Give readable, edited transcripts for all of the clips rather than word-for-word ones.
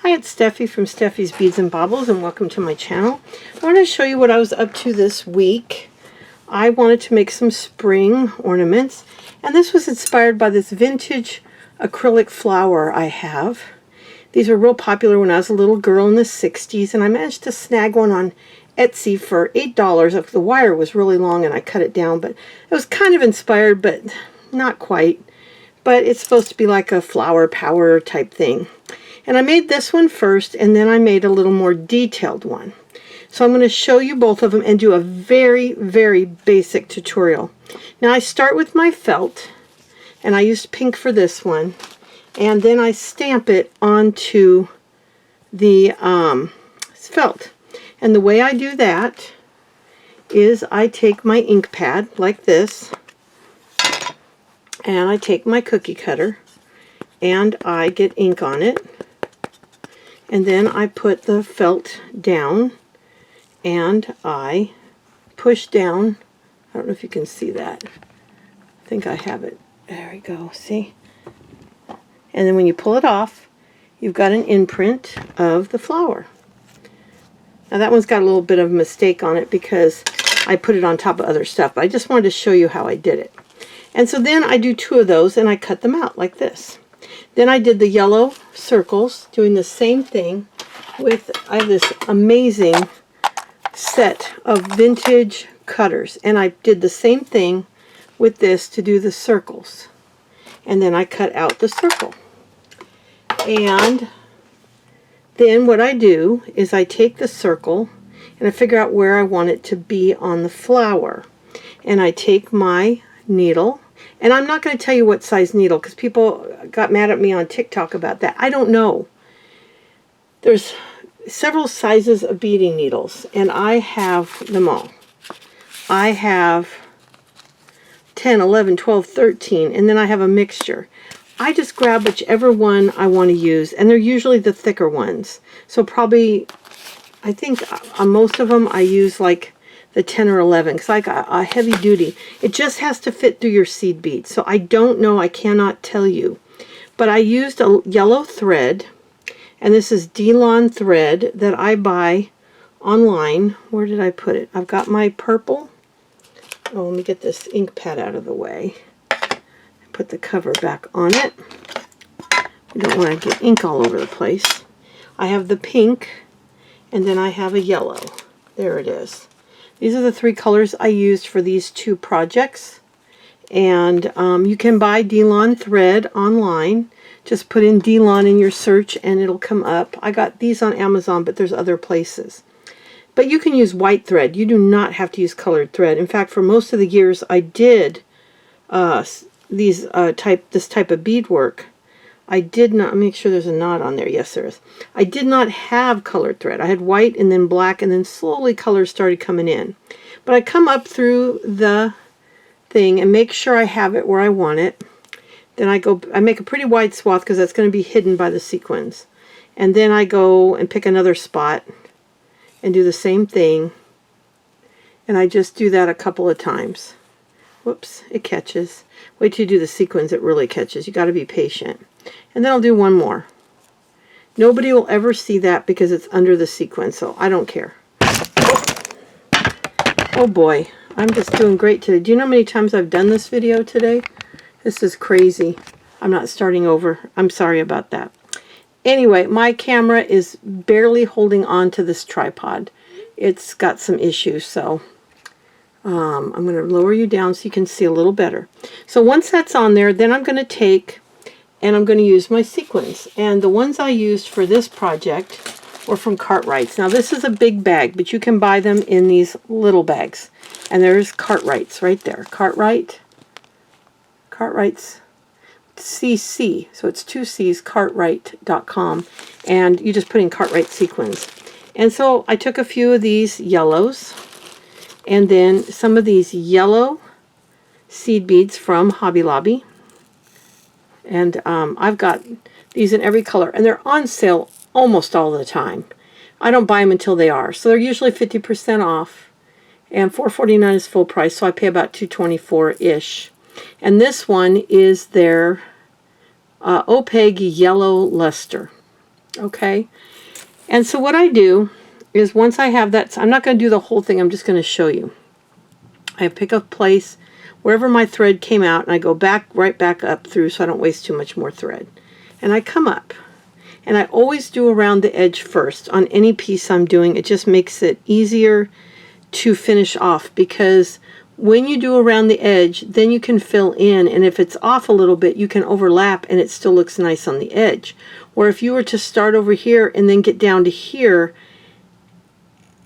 Hi, it's Steffi from Steffi's Beads and Baubles, and welcome to my channel. I want to show you what I was up to this week. I wanted to make some spring ornaments, and this was inspired by this vintage acrylic flower I have. These were real popular when I was a little girl in the 60s, and I managed to snag one on Etsy for $8. The wire was really long and I cut it down, but it was kind of inspired, but not quite. But it's supposed to be like a flower power type thing. And I made this one first, and then I made a little more detailed one. So I'm going to show you both of them and do a very, very basic tutorial. Now I start with my felt, and I used pink for this one, and then I stamp it onto the felt. And the way I do that is I take my ink pad like this, and I take my cookie cutter, and I get ink on it. And then I put the felt down, and I push down. I don't know if you can see that. I think I have it. There we go, see? And then when you pull it off, you've got an imprint of the flower. Now that one's got a little bit of a mistake on it because I put it on top of other stuff, but I just wanted to show you how I did it. And so then I do two of those, and I cut them out like this. Then I did the yellow circles, doing the same thing with, I have this amazing set of vintage cutters, and I did the same thing with this to do the circles. And then I cut out the circle. And then what I do is I take the circle and I figure out where I want it to be on the flower. And I take my needle. And I'm not going to tell you what size needle because people got mad at me on TikTok about that. I don't know. There's several sizes of beading needles, and I have them all. I have 10, 11, 12, 13, and then I have a mixture. I just grab whichever one I want to use, and they're usually the thicker ones. So probably, I think on most of them I use like the 10 or 11, because like a heavy duty. It just has to fit through your seed bead. So I don't know, I cannot tell you. But I used a yellow thread, and this is D-Lon thread that I buy online. Where did I put it? I've got my purple. Oh, let me get this ink pad out of the way. Put the cover back on it. We don't want to get ink all over the place. I have the pink, and then I have a yellow. There it is. These are the three colors I used for these two projects. And you can buy D-Lon thread online. Just put in D-Lon in your search and it'll come up. I got these on Amazon, but there's other places. But you can use white thread. You do not have to use colored thread. In fact, for most of the years I did this type of beadwork, I did not, make sure there's a knot on there. Yes, there is. I did not have colored thread. I had white and then black, and then slowly colors started coming in. But I come up through the thing and make sure I have it where I want it. Then I make a pretty wide swath because that's going to be hidden by the sequins. And then I go and pick another spot and do the same thing. And I just do that a couple of times. Whoops, it catches. Wait till you do the sequins, it really catches. You got to be patient. And then I'll do one more. Nobody will ever see that because it's under the sequin, so I don't care. Oh boy, I'm just doing great today. Do you know how many times I've done this video today? This is crazy. I'm not starting over. I'm sorry about that. Anyway, my camera is barely holding on to this tripod. It's got some issues, so I'm going to lower you down so you can see a little better. So once that's on there, then I'm going to take and I'm going to use my sequins. And the ones I used for this project were from Cartwright's. Now this is a big bag, but you can buy them in these little bags. And there's Cartwright's right there. Cartwright's CC. So it's 2 C's, cartwright.com. And you just put in Cartwright sequins. And so I took a few of these yellows, and then some of these yellow seed beads from Hobby Lobby. And I've got these in every color, and they're on sale almost all the time. I don't buy them until they are. So they're usually 50% off, and $4.49 is full price, so I pay about $2.24-ish. And this one is their opaque yellow luster. Okay, and so what I do is once I have that, I'm not going to do the whole thing, I'm just going to show you. I pick a place wherever my thread came out, and I go right back up through so I don't waste too much more thread. And I come up, and I always do around the edge first on any piece I'm doing. It just makes it easier to finish off, because when you do around the edge, then you can fill in, and if it's off a little bit, you can overlap and it still looks nice on the edge. Or if you were to start over here and then get down to here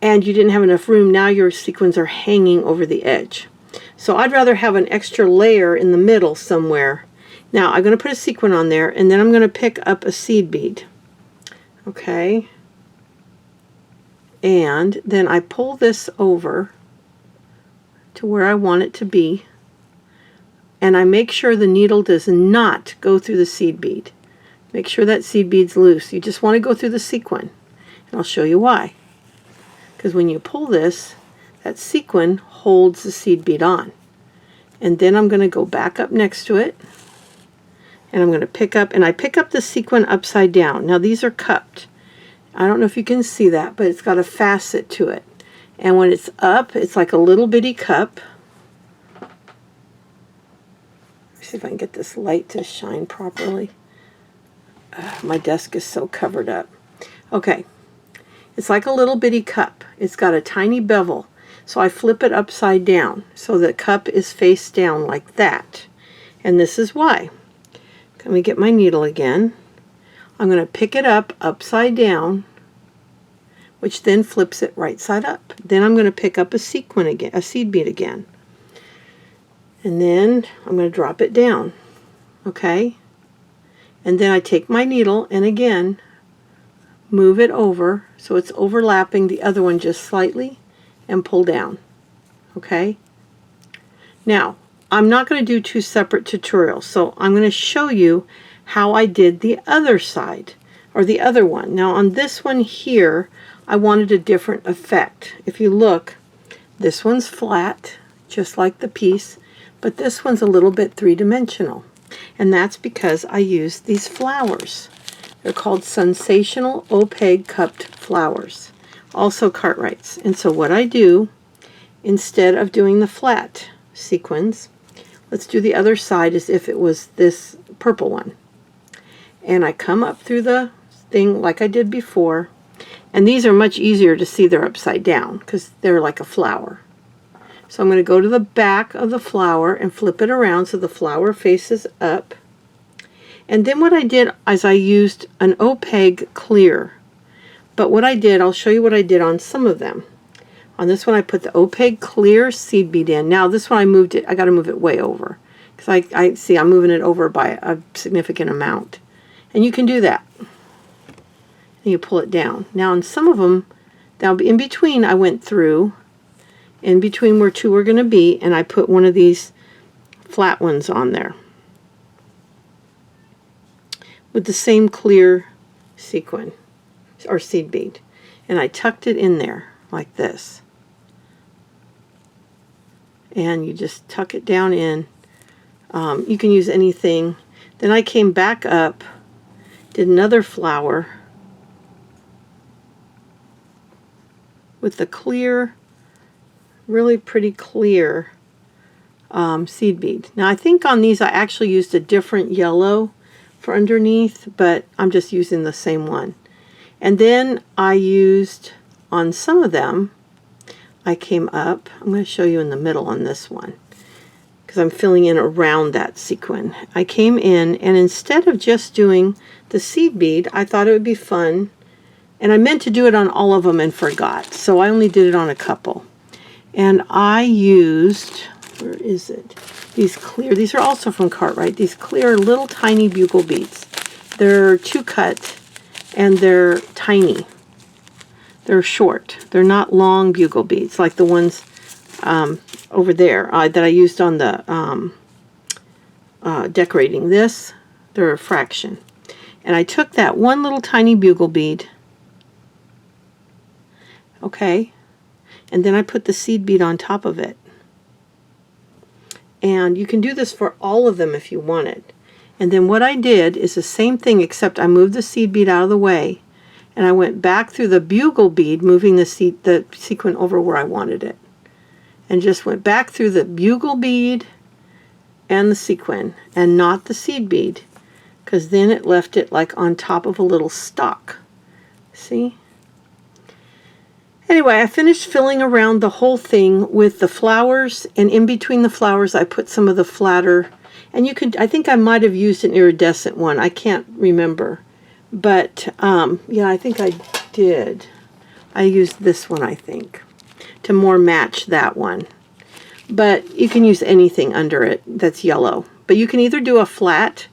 and you didn't have enough room, now your sequins are hanging over the edge. So I'd rather have an extra layer in the middle somewhere. Now I'm going to put a sequin on there, and then I'm going to pick up a seed bead. Okay. And then I pull this over to where I want it to be, and I make sure the needle does not go through the seed bead. Make sure that seed bead's loose. You just want to go through the sequin, and I'll show you why. Because when you pull this, that sequin holds the seed bead on. And then I'm going to go back up next to it, and I'm going to pick up, and I pick up the sequin upside down. Now these are cupped. I don't know if you can see that, but it's got a facet to it. And when it's up, it's like a little bitty cup. Let's see if I can get this light to shine properly. My desk is so covered up. Okay, it's like a little bitty cup. It's got a tiny bevel. So I flip it upside down so the cup is face down like that. And this is why. Let me get my needle again. I'm going to pick it up upside down, which then flips it right side up. Then I'm going to pick up a sequin again, a seed bead again. And then I'm going to drop it down. Okay? And then I take my needle and again move it over so it's overlapping the other one just slightly, and pull down. Okay? Now, I'm not going to do two separate tutorials, so I'm going to show you how I did the other side, or the other one. Now on this one here, I wanted a different effect. If you look, this one's flat, just like the piece, but this one's a little bit three-dimensional. And that's because I used these flowers. They're called sensational opaque cupped flowers, also Cartwright's. And so what I do, instead of doing the flat sequins, let's do the other side as if it was this purple one. And I come up through the thing like I did before, and these are much easier to see. They're upside down because they're like a flower. So I'm going to go to the back of the flower and flip it around so the flower faces up. And then what I did is I used an opaque clear. But what I did, I'll show you what I did on some of them. On this one I put the opaque clear seed bead in. Now this one I moved it, I got to move it way over. Because I see I'm moving it over by a significant amount. And you can do that. And you pull it down. Now in some of them, now in between I went through, in between where two are going to be, and I put one of these flat ones on there with the same clear sequin or seed bead, and I tucked it in there like this, and you just tuck it down in. You can use anything. Then I came back up, did another flower with the clear, really pretty clear seed bead. Now I think on these I actually used a different yellow for underneath, but I'm just using the same one. And then I used, on some of them, I came up, I'm going to show you in the middle on this one, because I'm filling in around that sequin. I came in, and instead of just doing the seed bead, I thought it would be fun, and I meant to do it on all of them and forgot, so I only did it on a couple. And I used, where is it? These clear, these are also from Cartwright, these clear little tiny bugle beads. They're 2-cut and they're tiny. They're short. They're not long bugle beads like the ones over there that I used on the decorating this. They're a fraction. And I took that one little tiny bugle bead, okay, and then I put the seed bead on top of it. And you can do this for all of them if you wanted. And then what I did is the same thing, except I moved the seed bead out of the way, and I went back through the bugle bead, moving the sequin over where I wanted it, and just went back through the bugle bead and the sequin, and not the seed bead, because then it left it like on top of a little stalk. See? Anyway, I finished filling around the whole thing with the flowers, and in between the flowers I put some of the flatter, and you could, I think I might have used an iridescent one, I can't remember, but yeah, I think I did. I used this one, I think, to more match that one. But you can use anything under it that's yellow. But you can either do a flat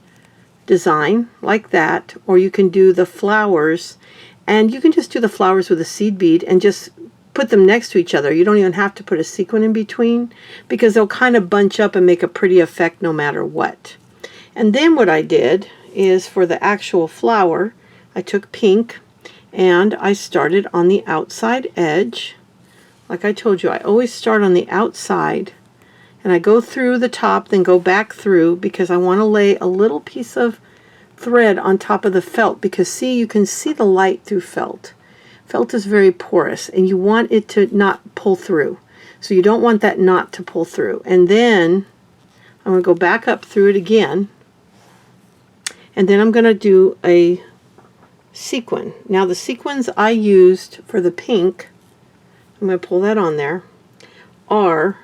design like that, or you can do the flowers, and you can just do the flowers with a seed bead and just put them next to each other. You don't even have to put a sequin in between, because they'll kind of bunch up and make a pretty effect no matter what. And then what I did is, for the actual flower, I took pink and I started on the outside edge. Like I told you, I always start on the outside, and I go through the top, then go back through, because I want to lay a little piece of thread on top of the felt, because see, you can see the light through felt. Felt is very porous, and you want it to not pull through. So you don't want that knot to pull through. And then I'm going to go back up through it again, and then I'm going to do a sequin. Now the sequins I used for the pink, I'm going to pull that on there, are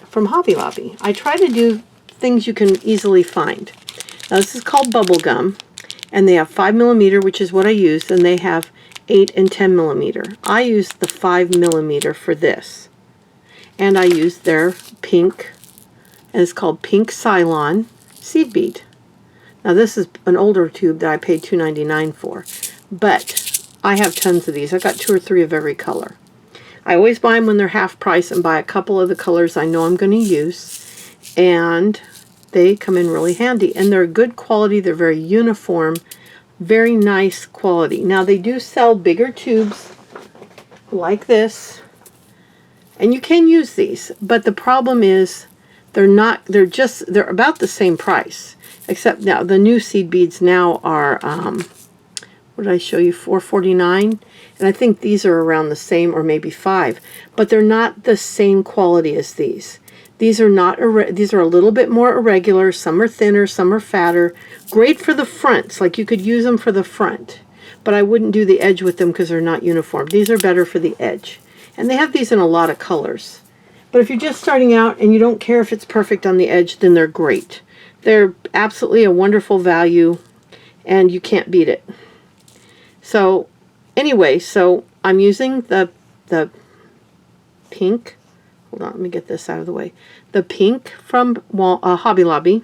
from Hobby Lobby. I try to do things you can easily find. Now this is called bubble gum, and they have 5mm, which is what I used, and they have 8 and 10mm. I used the 5mm for this, and I used their pink, and it's called Pink Cylon seed bead. Now this is an older tube that I paid $2.99 for, but I have tons of these. I got 2 or 3 of every color. I always buy them when they're half price, and buy a couple of the colors I know I'm going to use, and they come in really handy, and they're good quality. They're very uniform, very nice quality. Now they do sell bigger tubes like this, and you can use these, but the problem is they're about the same price, except now the new seed beads now are what did I show you, $4.49, and I think these are around the same, or maybe $5, but they're not the same quality as these. These are not these are a little bit more irregular. Some are thinner, some are fatter. Great for the fronts, like you could use them for the front, but I wouldn't do the edge with them because they're not uniform. These are better for the edge, and they have these in a lot of colors. But if you're just starting out and you don't care if it's perfect on the edge, then they're great. They're absolutely a wonderful value, and you can't beat it. So anyway, so I'm using the pink. Hold on, let me get this out of the way. The pink from Hobby Lobby,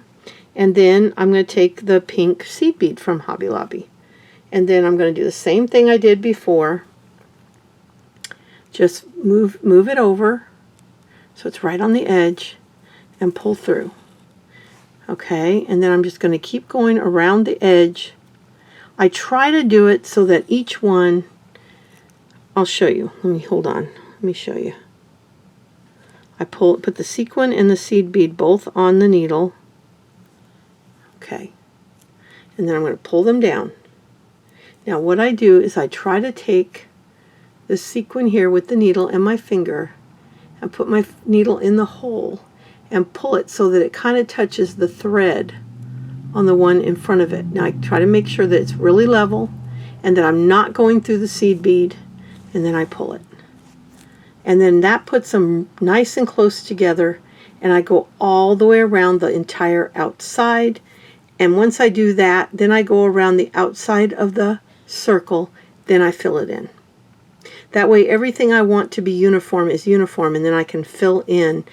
and then I'm going to take the pink seed bead from Hobby Lobby, and then I'm going to do the same thing I did before. Just move it over so it's right on the edge, and pull through. Okay, and then I'm just going to keep going around the edge. I try to do it so that each one, I'll show you. Hold on. Let me show you. I put the sequin and the seed bead both on the needle. Okay. And then I'm going to pull them down. Now what I do is I try to take the sequin here with the needle and my finger, and put my needle in the hole and pull it so that it kind of touches the thread on the one in front of it. Now I try to make sure that it's really level and that I'm not going through the seed bead, and then I pull it. And then that puts them nice and close together, and I go all the way around the entire outside. And once I do that, then I go around the outside of the circle, then I fill it in. That way everything I want to be uniform is uniform, and then I can fill in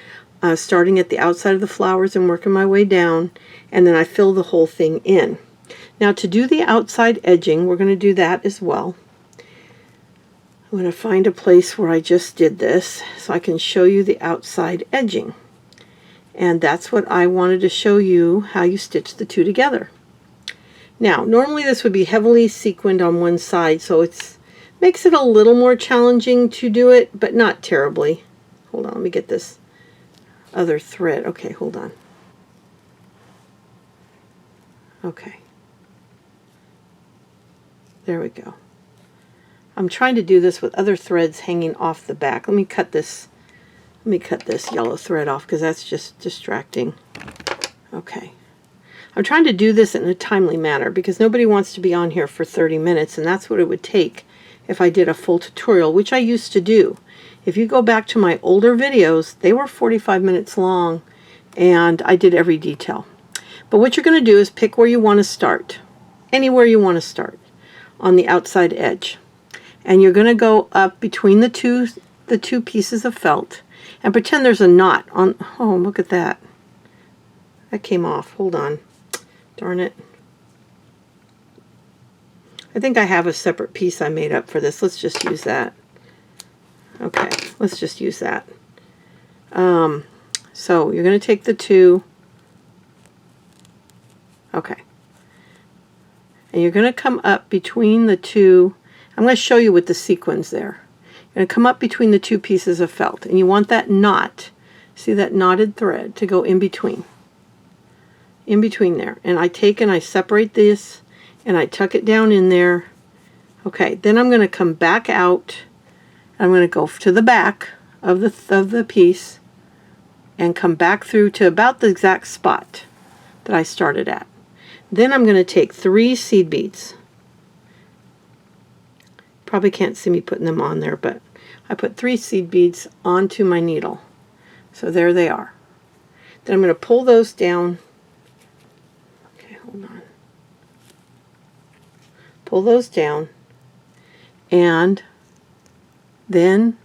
starting at the outside of the flowers and working my way down, and then I fill the whole thing in. Now to do the outside edging, we're going to do that as well. I'm going to find a place where I just did this so I can show you the outside edging. And that's what I wanted to show you, how you stitch the two together. Now normally this would be heavily sequined on one side, so it makes it a little more challenging to do it, but not terribly. Hold on, let me get this other thread. Okay, hold on. Okay. There we go. I'm trying to do this with other threads hanging off the back. Let me cut this yellow thread off because that's just distracting. Okay. I'm trying to do this in a timely manner because nobody wants to be on here for 30 minutes, and that's what it would take if I did a full tutorial, which I used to do. If you go back to my older videos, they were 45 minutes long, and I did every detail. But what you're going to do is pick where you want to start, anywhere you want to start, on the outside edge. And you're going to go up between the two pieces of felt, and pretend there's a knot on. Oh, look at that. That came off. Hold on. Darn it. I think I have a separate piece I made up for this. Let's just use that. Okay, let's just use that. So you're going to take the two. Okay. And you're going to come up between the two. I'm going to show you with the sequins there. You're going to come up between the two pieces of felt, and you want that knot, see that knotted thread, to go in between there. And I take and I separate this and I tuck it down in there. Okay, then I'm going to come back out. I'm going to go to the back of the piece and come back through to about the exact spot that I started at. Then I'm going to take 3 seed beads. Probably can't see me putting them on there, but I put 3 seed beads onto my needle. So there they are. Then I'm going to pull those down. Okay, hold on. Pull those down, and then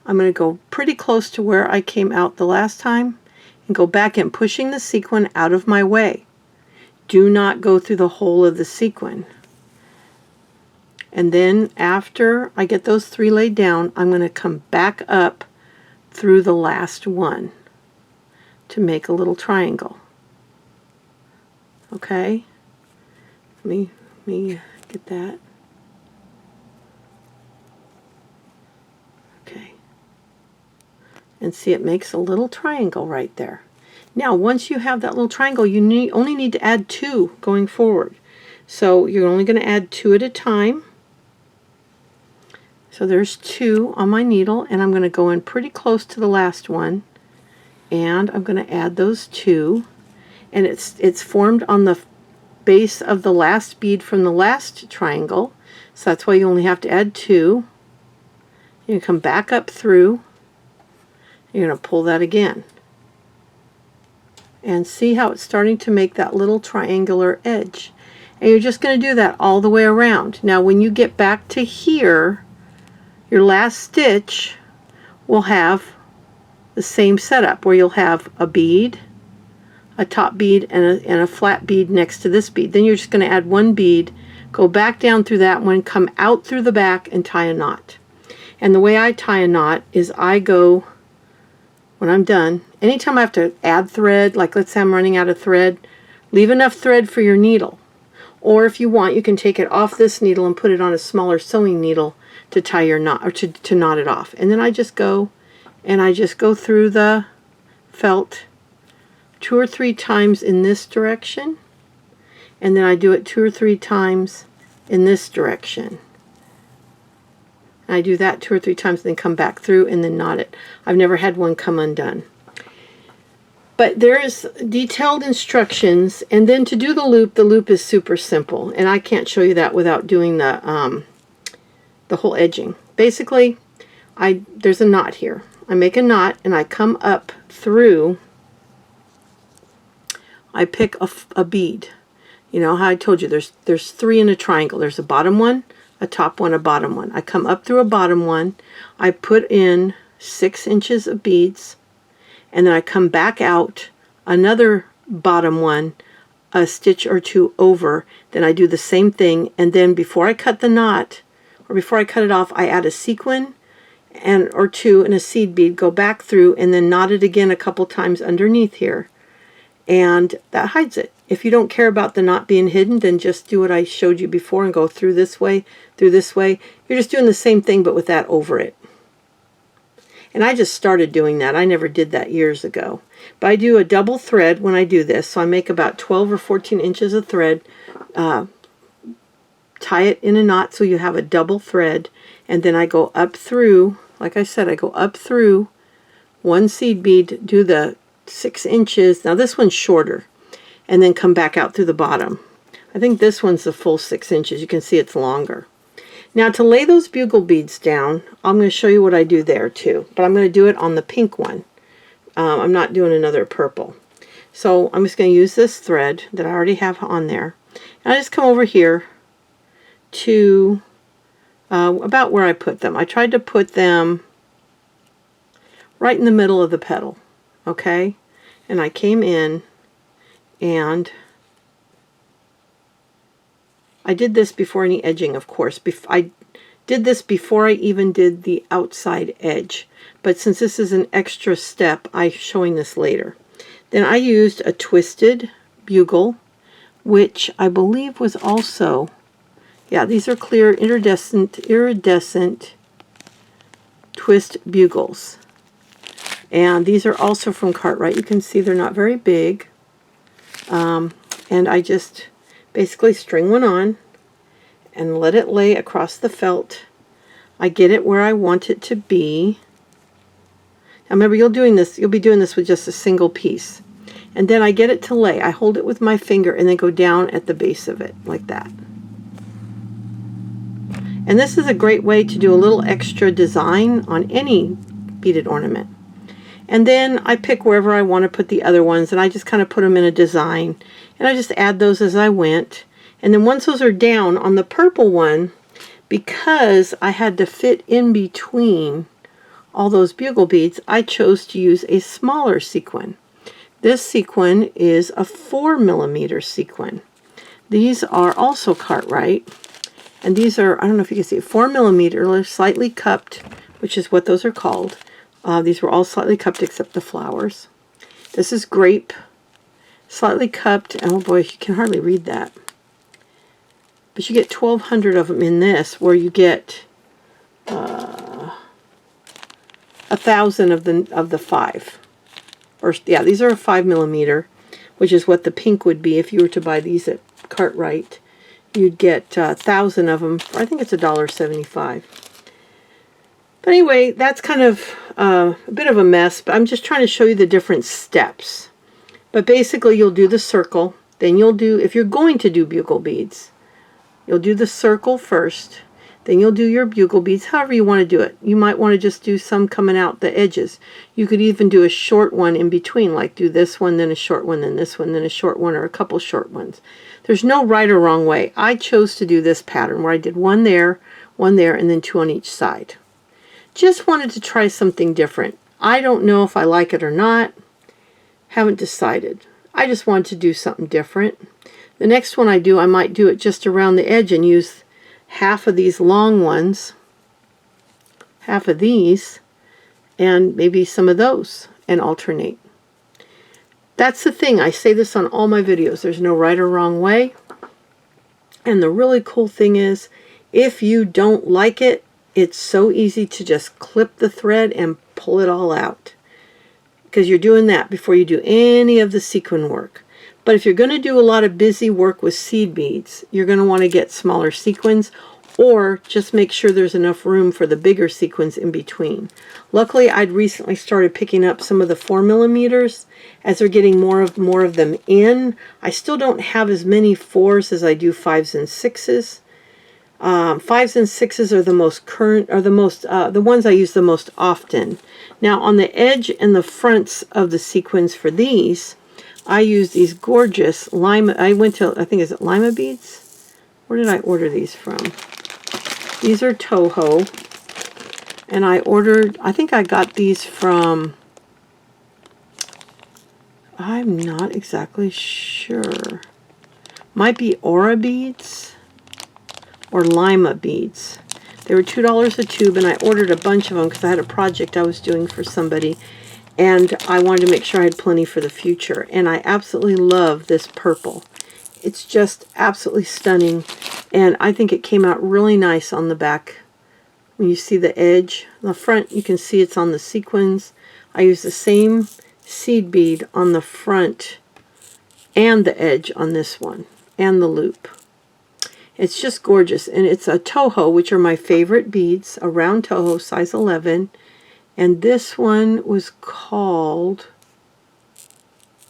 I'm going to go pretty close to where I came out the last time and go back in, pushing the sequin out of my way. Do not go through the whole of the sequin. And then after I get those 3 laid down, I'm going to come back up through the last one to make a little triangle. Okay? Let me get that. Okay. And see, it makes a little triangle right there. Now, once you have that little triangle, you only need to add 2 going forward. So you're only going to add 2 at a time. So there's 2 on my needle, and I'm going to go in pretty close to the last one, and I'm going to add those 2, and it's formed on the base of the last bead from the last triangle, so that's why you only have to add 2. You come back up through, you're going to pull that again, and see how it's starting to make that little triangular edge, and you're just going to do that all the way around. Now when you get back to here, your last stitch will have the same setup where you'll have a bead, a top bead, and a flat bead next to this bead. Then you're just going to add 1 bead, go back down through that one, come out through the back, and tie a knot. And the way I tie a knot is I go, when I'm done, anytime I have to add thread, like let's say I'm running out of thread, leave enough thread for your needle. Or if you want, you can take it off this needle and put it on a smaller sewing needle to tie your knot, or to knot it off. And then I just go through the felt 2 or 3 times in this direction, and then I do it 2 or 3 times in this direction. And I do that 2 or 3 times, and then come back through and then knot it. I've never had one come undone. But there's detailed instructions, and then to do the loop is super simple, and I can't show you that without doing the whole edging. Basically, there's a knot here. I make a knot, and I come up through. I pick a bead. You know how I told you there's 3 in a triangle. There's a bottom one, a top one, a bottom one. I come up through a bottom one. I put in 6 inches of beads, and then I come back out another bottom one, a stitch or 2 over. Then I do the same thing, and then before I cut the knot, or before I cut it off, I add a sequin or 2 and a seed bead, go back through, and then knot it again a couple times underneath here, and that hides it. If you don't care about the knot being hidden, then just do what I showed you before and go through this way, through this way. You're just doing the same thing but with that over it. And I just started doing that. I never did that years ago. But I do a double thread when I do this. So I make about 12 or 14 inches of thread, tie it in a knot so you have a double thread, and then I go up through, like I said, I go up through one seed bead, do the 6 inches. Now this one's shorter, and then come back out through the bottom. I think this one's the full 6 inches. You can see it's longer. Now to lay those bugle beads down, I'm going to show you what I do there too, but I'm going to do it on the pink one. I'm not doing another purple. So I'm just going to use this thread that I already have on there. And I just come over here to about where I put them. I tried to put them right in the middle of the petal, okay? And I came in and I did this before any edging, of course. I did this before I even did the outside edge. But since this is an extra step, I'm showing this later. Then I used a twisted bugle, which I believe was also, yeah, these are clear iridescent twist bugles. And these are also from Cartwright. You can see they're not very big. And I just basically string one on and let it lay across the felt. I get it where I want it to be. Now remember, you'll be doing this with just a single piece. And then I get it to lay. I hold it with my finger and then go down at the base of it like that. And this is a great way to do a little extra design on any beaded ornament. And then I pick wherever I want to put the other ones, and I just kind of put them in a design. And I just add those as I went. And then once those are down on the purple one, because I had to fit in between all those bugle beads, I chose to use a smaller sequin. This sequin is a 4mm sequin. These are also Cartwright. And these are, I don't know if you can see, 4mm, slightly cupped, which is what those are called. These were all slightly cupped except the flowers. This is grape, slightly cupped. Oh boy, you can hardly read that. But you get 1,200 of them in this, where you get 1,000 of the 5. Or yeah, these are a 5mm, which is what the pink would be if you were to buy these at Cartwright. You'd get 1,000 of them. I think it's $1.75. But anyway, that's kind of a bit of a mess, but I'm just trying to show you the different steps. But basically, you'll do the circle, then you'll do, if you're going to do bugle beads, you'll do the circle first, then you'll do your bugle beads, however you want to do it. You might want to just do some coming out the edges. You could even do a short one in between, like do this one, then a short one, then this one, then a short one, or a couple short ones. There's no right or wrong way. I chose to do this pattern where I did one there, and then 2 on each side. Just wanted to try something different. I don't know if I like it or not. Haven't decided. I just wanted to do something different. The next one I do, I might do it just around the edge and use half of these long ones, half of these, and maybe some of those, and alternate. That's the thing. I say this on all my videos. There's no right or wrong way. And the really cool thing is, if you don't like it, it's so easy to just clip the thread and pull it all out. Because you're doing that before you do any of the sequin work. But if you're going to do a lot of busy work with seed beads, you're going to want to get smaller sequins, or just make sure there's enough room for the bigger sequins in between. Luckily, I'd recently started picking up some of the 4mm as they're getting more of them in. I still don't have as many 4s as I do 5s and 6s. 5s and 6s are the most current, are the ones I use the most often. Now on the edge and the fronts of the sequins for these, I use these gorgeous lima. I went to, I think, is it lima beads? Where did I order these from? These are Toho, and I think I got these from, I'm not exactly sure. Might be Aura beads or lima beads. They were $2 a tube, and I ordered a bunch of them because I had a project I was doing for somebody, and I wanted to make sure I had plenty for the future. And I absolutely love this purple. It's just absolutely stunning, and I think it came out really nice on the back When you see the edge, on the front, you can see it's on the sequins. I use the same seed bead on the front and the edge on this one, and the loop. It's just gorgeous, and it's a Toho, which are my favorite beads, a round Toho, size 11, and this one was called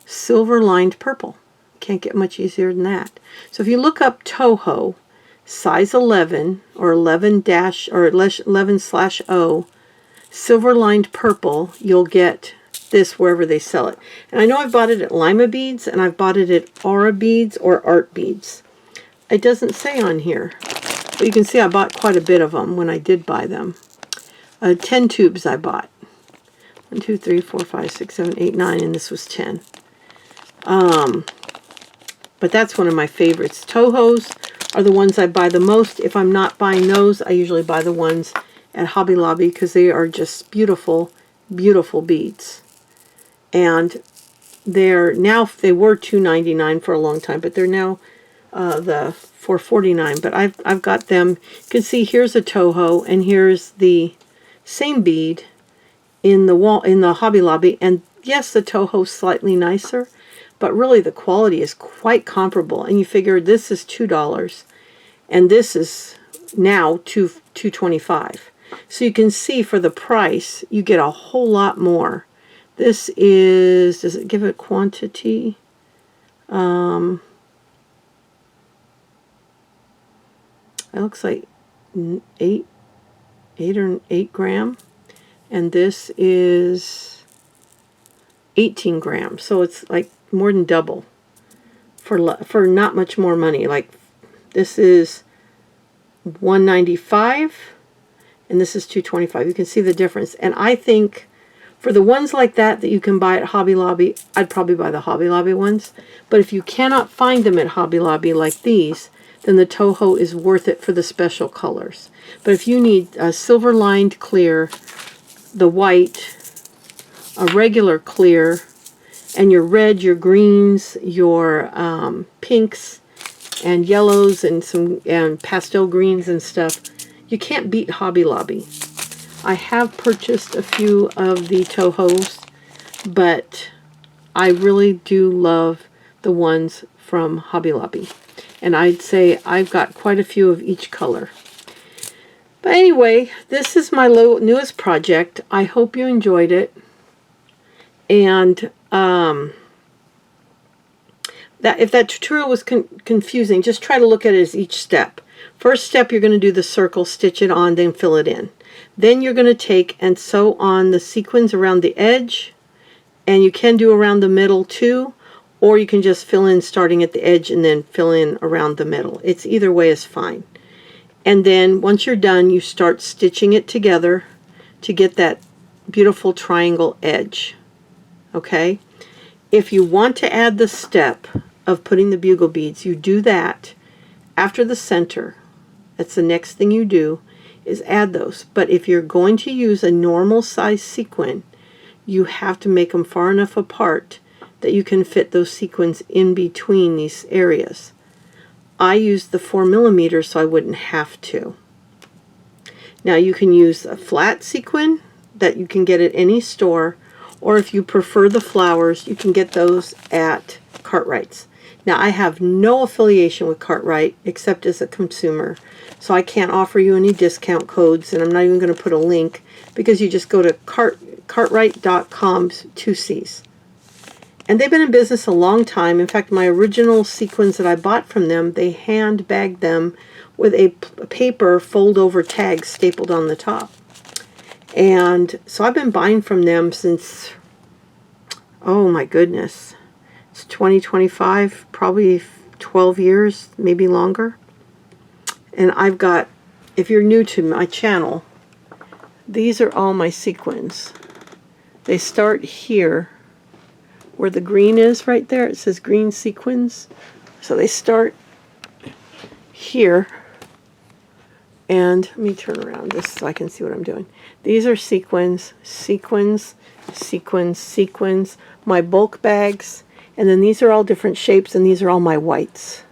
Silver Lined Purple. Can't get much easier than that. So if you look up Toho, size 11, or 11/0, Silver Lined Purple, you'll get this wherever they sell it. And I know I've bought it at Lima Beads, and I've bought it at Aura Beads or Art Beads. It doesn't say on here, but you can see I bought quite a bit of them when I did buy them. 10 tubes I bought. 1, 2, 3, 4, 5, 6, 7, 8, 9, and this was 10. But that's one of my favorites. Tohos are the ones I buy the most. If I'm not buying those, I usually buy the ones at Hobby Lobby because they are just beautiful, beautiful beads. And they were $2.99 for a long time, but they're now the $4.49. But I've got them. You can see here's a Toho, and here's the same bead in the Hobby Lobby. And yes, the Toho's slightly nicer, but really the quality is quite comparable. And you figure this is $2, and this is now $2.25. So you can see for the price, you get a whole lot more. This is, does it give it quantity? It looks like 8 gram, and this is 18 grams. So it's like more than double for not much more money. Like this is $1.95, and this is $2.25. You can see the difference. And I think for the ones like that you can buy at Hobby Lobby, I'd probably buy the Hobby Lobby ones. But if you cannot find them at Hobby Lobby like these, then the Toho is worth it for the special colors. But if you need a silver lined clear, the white, a regular clear, and your red, your greens, your pinks, and yellows, and pastel greens and stuff, you can't beat Hobby Lobby. I have purchased a few of the Tohos, but I really do love the ones from Hobby Lobby. And I'd say I've got quite a few of each color. But anyway, this is my newest project. I hope you enjoyed it. And if that tutorial was confusing, just try to look at it as each step. First step, you're going to do the circle, stitch it on, then fill it in. Then you're going to take and sew on the sequins around the edge. And you can do around the middle too. Or you can just fill in starting at the edge and then fill in around the middle. It's either way is fine. And then once you're done, you start stitching it together to get that beautiful triangle edge. Okay? If you want to add the step of putting the bugle beads, you do that after the center. That's the next thing you do, is add those. But if you're going to use a normal size sequin, you have to make them far enough apart that you can fit those sequins in between these areas. I used the 4mm so I wouldn't have to. Now you can use a flat sequin that you can get at any store, or if you prefer the flowers, you can get those at Cartwright's. Now I have no affiliation with Cartwright except as a consumer, so I can't offer you any discount codes, and I'm not even going to put a link because you just go to cartwright.com's 2C's. And they've been in business a long time. In fact, my original sequins that I bought from them, they hand bagged them with a paper fold-over tag stapled on the top. And so I've been buying from them since, oh my goodness, it's 2025, probably 12 years, maybe longer. And I've got, if you're new to my channel, these are all my sequins. They start here, where the green is right there. It says green sequins. So they start here. And let me turn around this so I can see what I'm doing. These are sequins, sequins, sequins, sequins, my bulk bags, and then these are all different shapes, and these are all my whites.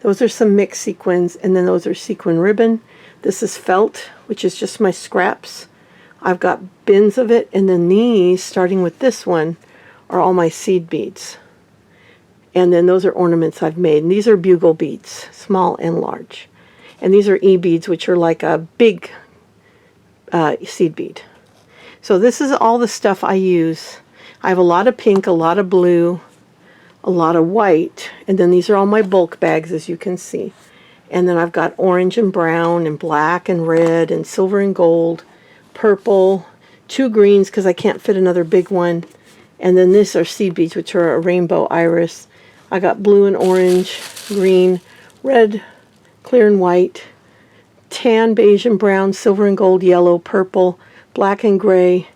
Those are some mixed sequins, and then those are sequin ribbon. This is felt, which is just my scraps. I've got bins of it, and then these, starting with this one, are all my seed beads. And then those are ornaments I've made. And these are bugle beads, small and large. And these are E-beads, which are like a big seed bead. So this is all the stuff I use. I have a lot of pink, a lot of blue, a lot of white, and then these are all my bulk bags, as you can see. And then I've got orange and brown and black and red and silver and gold, purple, 2 greens because I can't fit another big one. And then these are seed beads, which are a rainbow iris. I got blue and orange, green, red, clear and white, tan, beige and brown, silver and gold, yellow, purple, black and gray,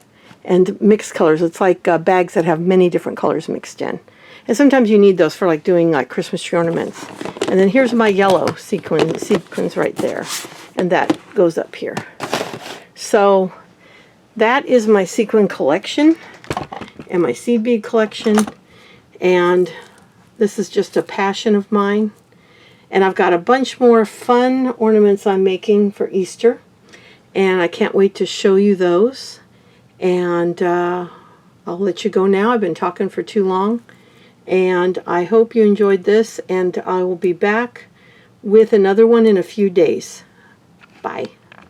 and mixed colors. It's like bags that have many different colors mixed in. And sometimes you need those for like doing like Christmas tree ornaments. And then here's my yellow sequins right there. And that goes up here. So that is my sequin collection and my seed bead collection. And this is just a passion of mine. And I've got a bunch more fun ornaments I'm making for Easter. And I can't wait to show you those. And I'll let you go now. I've been talking for too long. And I hope you enjoyed this. And I will be back with another one in a few days. Bye.